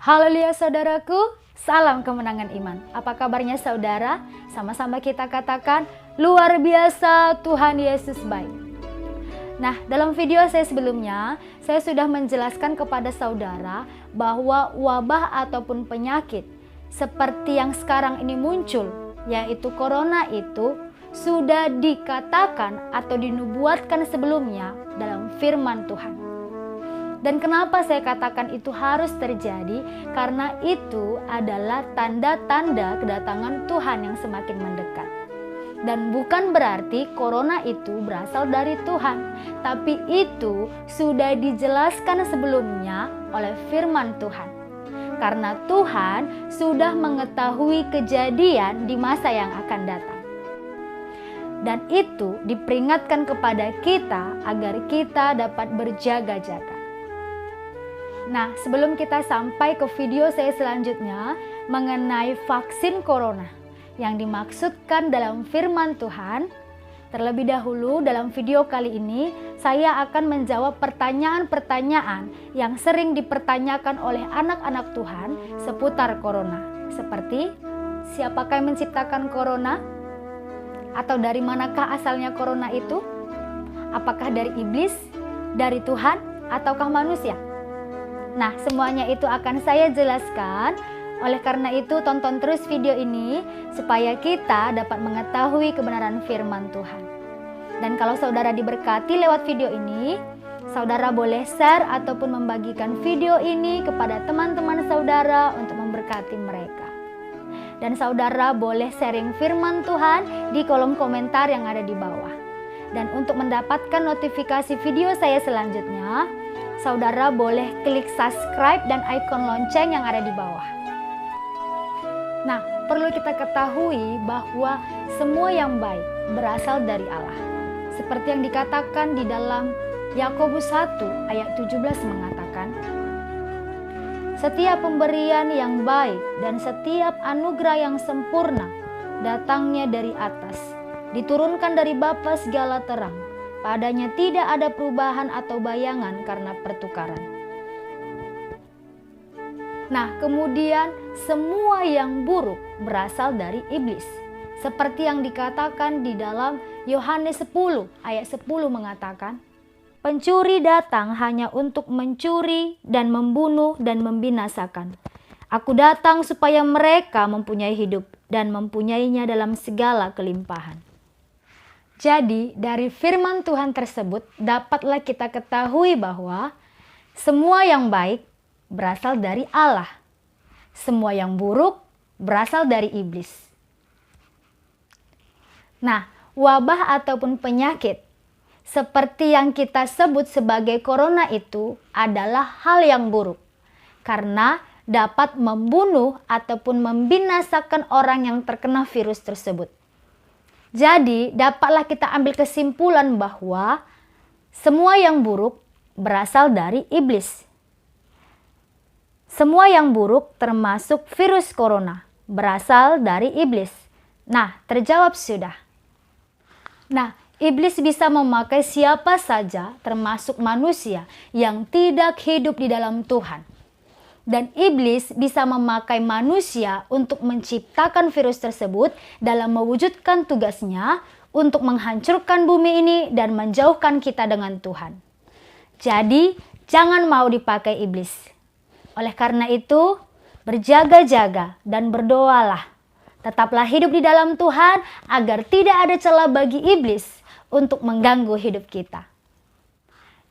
Haleluya saudaraku, salam kemenangan iman. Apa kabarnya saudara? Sama-sama kita katakan, luar biasa Tuhan Yesus baik. Nah, dalam video saya sebelumnya, saya sudah menjelaskan kepada saudara bahwa wabah ataupun penyakit seperti yang sekarang ini muncul, yaitu corona itu sudah dikatakan atau dinubuatkan sebelumnya dalam firman Tuhan. Dan kenapa saya katakan itu harus terjadi? Karena itu adalah tanda-tanda kedatangan Tuhan yang semakin mendekat. Dan bukan berarti corona itu berasal dari Tuhan, tapi itu sudah dijelaskan sebelumnya oleh firman Tuhan. Karena Tuhan sudah mengetahui kejadian di masa yang akan datang. Dan itu diperingatkan kepada kita agar kita dapat berjaga-jaga. Nah, sebelum kita sampai ke video saya selanjutnya mengenai vaksin corona yang dimaksudkan dalam firman Tuhan, terlebih dahulu dalam video kali ini saya akan menjawab pertanyaan-pertanyaan yang sering dipertanyakan oleh anak-anak Tuhan seputar corona. Seperti, siapakah yang menciptakan corona? Atau dari manakah asalnya corona itu? Apakah dari iblis, dari Tuhan, ataukah manusia? Nah, semuanya itu akan saya jelaskan. Oleh karena itu, tonton terus video ini supaya kita dapat mengetahui kebenaran firman Tuhan. Dan kalau saudara diberkati lewat video ini, saudara boleh share ataupun membagikan video ini kepada teman-teman saudara untuk memberkati mereka. Dan saudara boleh sharing firman Tuhan di kolom komentar yang ada di bawah. Dan untuk mendapatkan notifikasi video saya selanjutnya, saudara boleh klik subscribe dan ikon lonceng yang ada di bawah. Nah, perlu kita ketahui bahwa semua yang baik berasal dari Allah. Seperti yang dikatakan di dalam Yakobus 1 ayat 17 mengatakan, setiap pemberian yang baik dan setiap anugerah yang sempurna datangnya dari atas, diturunkan dari Bapa segala terang. Padanya tidak ada perubahan atau bayangan karena pertukaran. Nah, kemudian semua yang buruk berasal dari iblis. Seperti yang dikatakan di dalam Yohanes 10 ayat 10 mengatakan, pencuri datang hanya untuk mencuri dan membunuh dan membinasakan. Aku datang supaya mereka mempunyai hidup dan mempunyainya dalam segala kelimpahan. Jadi dari firman Tuhan tersebut dapatlah kita ketahui bahwa semua yang baik berasal dari Allah. Semua yang buruk berasal dari iblis. Nah, wabah ataupun penyakit seperti yang kita sebut sebagai corona itu adalah hal yang buruk. Karena dapat membunuh ataupun membinasakan orang yang terkena virus tersebut. Jadi dapatlah kita ambil kesimpulan bahwa semua yang buruk berasal dari iblis. Semua yang buruk termasuk virus corona berasal dari iblis. Nah, terjawab sudah. Nah, iblis bisa memakai siapa saja termasuk manusia yang tidak hidup di dalam Tuhan. Dan iblis bisa memakai manusia untuk menciptakan virus tersebut dalam mewujudkan tugasnya untuk menghancurkan bumi ini dan menjauhkan kita dengan Tuhan. Jadi, jangan mau dipakai iblis. Oleh karena itu, berjaga-jaga dan berdoalah. Tetaplah hidup di dalam Tuhan agar tidak ada celah bagi iblis untuk mengganggu hidup kita.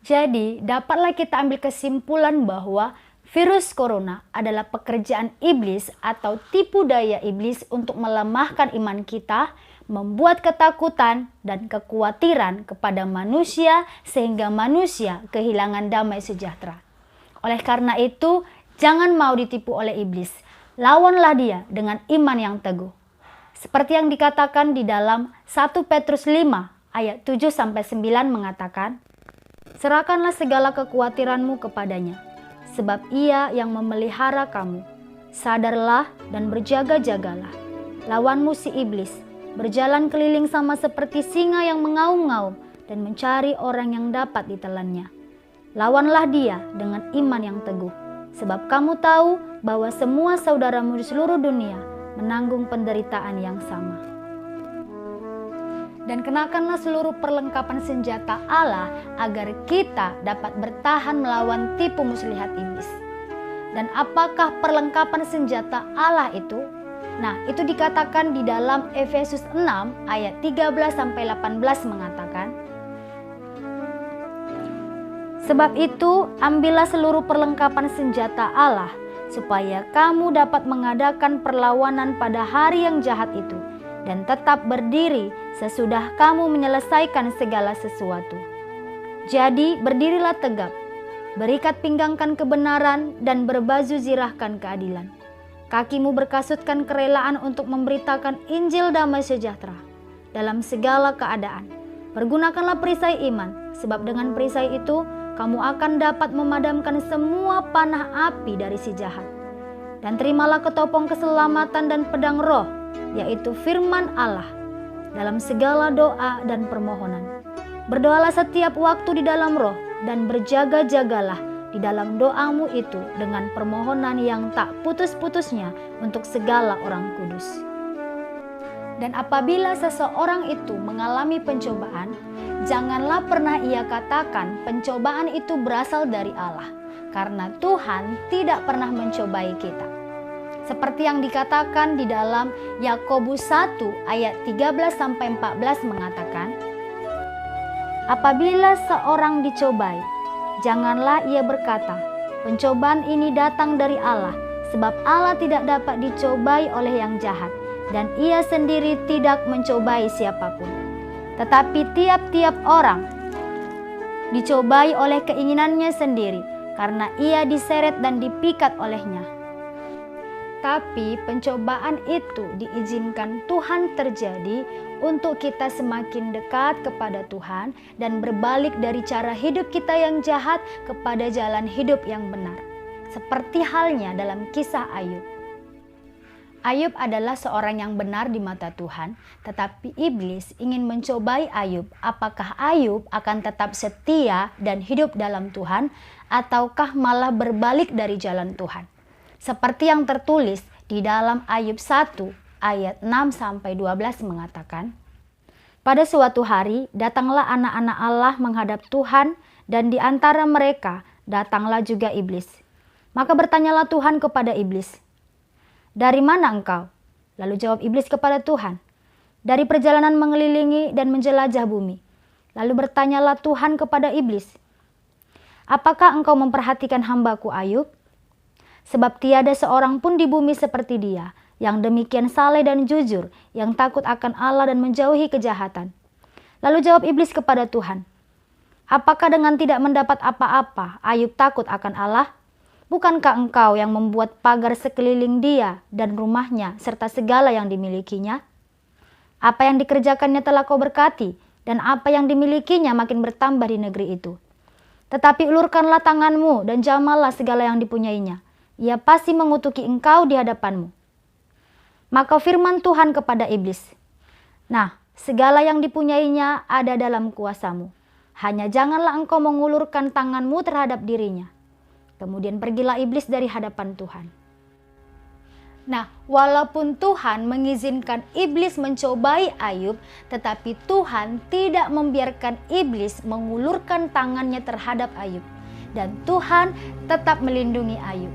Jadi, dapatlah kita ambil kesimpulan bahwa virus corona adalah pekerjaan iblis atau tipu daya iblis untuk melemahkan iman kita, membuat ketakutan dan kekhawatiran kepada manusia sehingga manusia kehilangan damai sejahtera. Oleh karena itu, jangan mau ditipu oleh iblis. Lawanlah dia dengan iman yang teguh. Seperti yang dikatakan di dalam 1 Petrus 5 ayat 7-9 mengatakan, serahkanlah segala kekhawatiranmu kepadanya, sebab ia yang memelihara kamu. Sadarlah dan berjaga-jagalah. Lawanmu si iblis, berjalan keliling sama seperti singa yang mengaum-ngaum dan mencari orang yang dapat ditelannya. Lawanlah dia dengan iman yang teguh. sebab kamu tahu bahwa semua saudaramu di seluruh dunia menanggung penderitaan yang sama. Dan kenakanlah seluruh perlengkapan senjata Allah agar kita dapat bertahan melawan tipu muslihat iblis. Dan apakah perlengkapan senjata Allah itu? Nah, itu dikatakan di dalam Efesus 6 ayat 13-18 mengatakan, sebab itu, ambillah seluruh perlengkapan senjata Allah, supaya kamu dapat mengadakan perlawanan pada hari yang jahat itu, dan tetap berdiri sesudah kamu menyelesaikan segala sesuatu. Jadi, berdirilah tegap, berikat pinggangkan kebenaran, dan berbaju zirahkan keadilan. Kakimu berkasutkan kerelaan untuk memberitakan Injil damai sejahtera dalam segala keadaan. Pergunakanlah perisai iman, sebab dengan perisai itu kamu akan dapat memadamkan semua panah api dari si jahat. Dan terimalah ketopong keselamatan dan pedang roh, yaitu firman Allah, dalam segala doa dan permohonan. Berdoalah setiap waktu di dalam roh, dan berjaga-jagalah di dalam doamu itu dengan permohonan yang tak putus-putusnya untuk segala orang kudus. Dan apabila seseorang itu mengalami pencobaan, janganlah pernah ia katakan pencobaan itu berasal dari Allah, karena Tuhan tidak pernah mencobai kita. Seperti yang dikatakan di dalam Yakobus 1 ayat 13-14 mengatakan, apabila seorang dicobai, janganlah ia berkata, pencobaan ini datang dari Allah, sebab Allah tidak dapat dicobai oleh yang jahat, dan ia sendiri tidak mencobai siapapun. Tetapi tiap-tiap orang dicobai oleh keinginannya sendiri, karena ia diseret dan dipikat olehnya. Tapi pencobaan itu diizinkan Tuhan terjadi untuk kita semakin dekat kepada Tuhan dan berbalik dari cara hidup kita yang jahat kepada jalan hidup yang benar. Seperti halnya dalam kisah Ayub. Ayub adalah seorang yang benar di mata Tuhan, tetapi iblis ingin mencobai Ayub. Apakah Ayub akan tetap setia dan hidup dalam Tuhan, ataukah malah berbalik dari jalan Tuhan? Seperti yang tertulis di dalam Ayub 1 ayat 6-12 mengatakan, pada suatu hari datanglah anak-anak Allah menghadap Tuhan, dan di antara mereka datanglah juga iblis. Maka bertanyalah Tuhan kepada iblis, dari mana engkau? Lalu jawab iblis kepada Tuhan, dari perjalanan mengelilingi dan menjelajah bumi. Lalu bertanyalah Tuhan kepada iblis, apakah engkau memperhatikan hambaku Ayub? Sebab tiada seorang pun di bumi seperti dia, yang demikian saleh dan jujur, yang takut akan Allah dan menjauhi kejahatan. Lalu jawab iblis kepada Tuhan, apakah dengan tidak mendapat apa-apa Ayub takut akan Allah? Bukankah engkau yang membuat pagar sekeliling dia dan rumahnya serta segala yang dimilikinya? Apa yang dikerjakannya telah kau berkati, dan apa yang dimilikinya makin bertambah di negeri itu. Tetapi ulurkanlah tanganmu dan jamalah segala yang dipunyainya. Ia pasti mengutuki engkau di hadapanmu. Maka firman Tuhan kepada iblis, nah, segala yang dipunyainya ada dalam kuasamu. Hanya janganlah engkau mengulurkan tanganmu terhadap dirinya. Kemudian pergilah iblis dari hadapan Tuhan. Nah, walaupun Tuhan mengizinkan iblis mencobai Ayub, tetapi Tuhan tidak membiarkan iblis mengulurkan tangannya terhadap Ayub. Dan Tuhan tetap melindungi Ayub.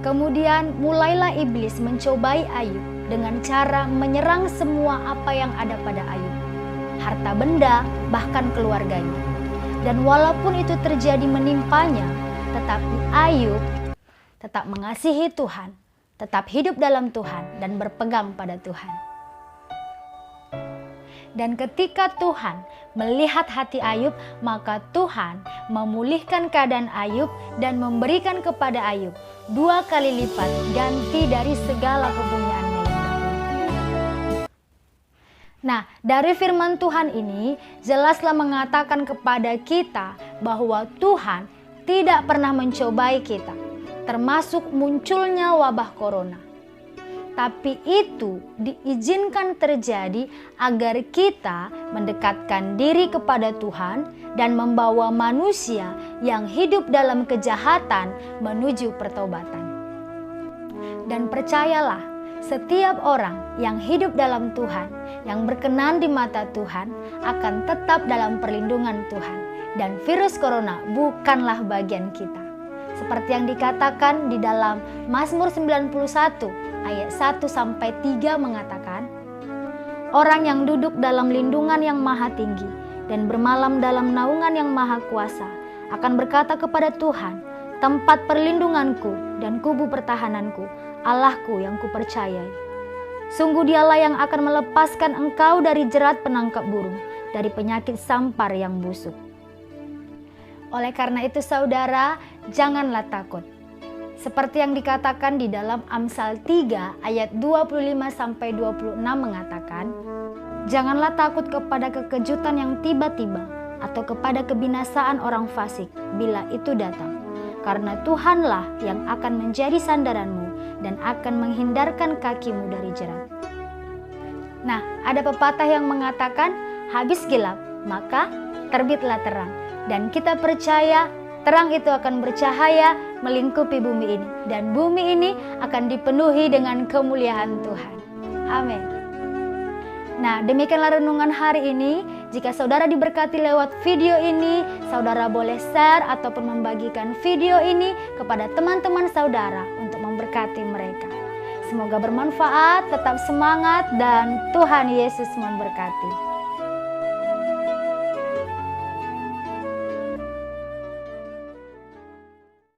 Kemudian mulailah iblis mencobai Ayub dengan cara menyerang semua apa yang ada pada Ayub, harta benda, bahkan keluarganya. Dan walaupun itu terjadi menimpanya, tetapi Ayub tetap mengasihi Tuhan, tetap hidup dalam Tuhan dan berpegang pada Tuhan. Dan ketika Tuhan melihat hati Ayub, maka Tuhan memulihkan keadaan Ayub dan memberikan kepada Ayub 2 kali lipat ganti dari segala kepunyaannya yang dahulu. Nah, dari firman Tuhan ini jelaslah mengatakan kepada kita bahwa Tuhan tidak pernah mencobai kita, termasuk munculnya wabah corona. tapi itu diizinkan terjadi agar kita mendekatkan diri kepada Tuhan dan membawa manusia yang hidup dalam kejahatan menuju pertobatan. Dan percayalah, setiap orang yang hidup dalam Tuhan, yang berkenan di mata Tuhan, akan tetap dalam perlindungan Tuhan. Dan virus corona bukanlah bagian kita. Seperti yang dikatakan di dalam Mazmur 91 ayat 1-3 mengatakan, orang yang duduk dalam lindungan yang maha tinggi dan bermalam dalam naungan yang maha kuasa akan berkata kepada Tuhan, tempat perlindunganku dan kubu pertahananku, Allahku yang kupercayai. Sungguh dialah yang akan melepaskan engkau dari jerat penangkap burung, dari penyakit sampar yang busuk. Oleh karena itu saudara, janganlah takut. Seperti yang dikatakan di dalam Amsal 3 ayat 25-26 mengatakan, janganlah takut kepada kekejutan yang tiba-tiba atau kepada kebinasaan orang fasik bila itu datang. Karena Tuhanlah yang akan menjadi sandaranmu dan akan menghindarkan kakimu dari jerat. Nah, ada pepatah yang mengatakan, habis gelap, maka terbitlah terang. Dan kita percaya terang itu akan bercahaya melingkupi bumi ini. Dan bumi ini akan dipenuhi dengan kemuliaan Tuhan. Amin. Nah, demikianlah renungan hari ini. Jika saudara diberkati lewat video ini, saudara boleh share ataupun membagikan video ini kepada teman-teman saudara untuk memberkati mereka. Semoga bermanfaat, tetap semangat, dan Tuhan Yesus memberkati.